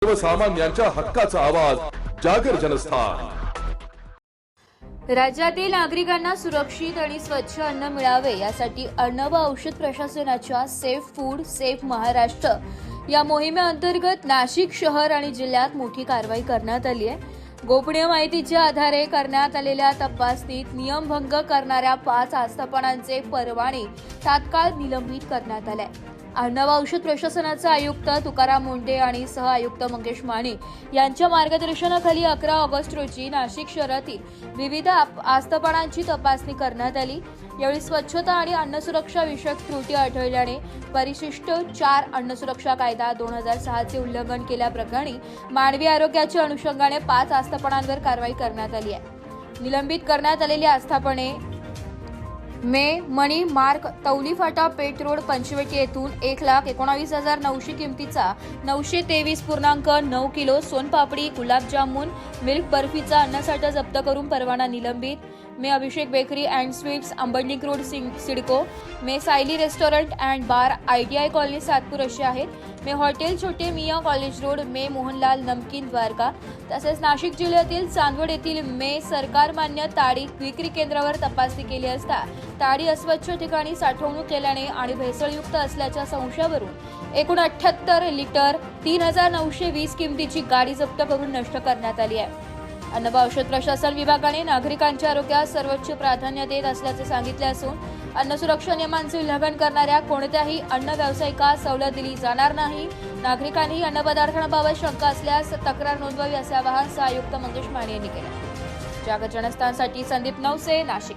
सर्वसामान्यांच्या हक्काचा आवाज जागर जनस्थान। राज्यातील नागरिकांना सुरक्षित आणि स्वच्छ अन्न मिळावे यासाठी अन्न व औषध प्रशासनाच्या सेफ फूड सेफ महाराष्ट्र या मोहिमेअंतर्गत नाशिक शहर आणि जिल्ह्यात मोठी कारवाई करण्यात आली आहे। गोपनीय माहितीच्या आधारे करण्यात आलेल्या तपासणीत नियमभंग करणाऱ्या 5 आस्थापनांचे परवाने तात्काळ निलंबित करण्यात आले। अन्न व औषध प्रशासनाचे आयुक्त तुकाराम मुंडे आणि सह आयुक्त मंगेश माने यांच्या मार्गदर्शनाखाली 11 ऑगस्ट रोजी नाशिक शहरातील विविध आस्थापनांची तपासणी करण्यात आली। यावेळी स्वच्छता आणि अन्न सुरक्षा विषयक त्रुटी आढळल्याने परिशिष्ट 4 अन्न सुरक्षा कायदा 2006 चे उल्लंघन केल्याप्रकरणी मानवी आरोग्याच्या अनुषंगाने 5 आस्थापनांवर कारवाई करण्यात आली आहे। निलंबित करण्यात आलेली आस्थापने मणी मार्क तौली फाटा पेठ रोड पंचवटी येथून 1,19,900 किमतीचा 923.9 किलो सोनपापडी गुलाबजामुन मिल्क बर्फीचा अन्नसाठा जप्त करून परवाना निलंबित। अभिषेक बेकरी अँड स्वीट्स अंबडनिक road CIDCO Sayali restaurant and bar ITI colony Satpur असे आहेत। हॉटेल छोटे मिया कॉलेज रोड मोहनलाल नमकीन द्वारका तसेच नाशिक जिल्ह्यातील चांदवड येथील सरकार मान्य ताडी विक्री केंद्रावर तपासणी केली असता ताडी अस्वच्छ ठिकाणी साठवणूक केल्याने आणि भेसळयुक्त असल्याच्या संशयावरून एकूण 78 लिटर 3,920 किमतीची गाडी जप्त करून नष्ट करण्यात आली आहे। अन्न व औषध प्रशासन विभागाने नागरिकांच्या आरोग्यास सर्वोच्च प्राधान्य देत असल्याचे सांगितले असून अन्न सुरक्षा नियमांचे उल्लंघन करणाऱ्या कोणत्याही अन्न व्यावसायिकास सवलत दिली जाणार नाही। नागरिकांनी अन्न पदार्थांबाबत शंका असल्यास तक्रार नोंदवावी असे आवाहन सह आयुक्त मंगेश माने यांनी केले। जागर जनस्थानसाठी संदीप नवसे, नाशिक।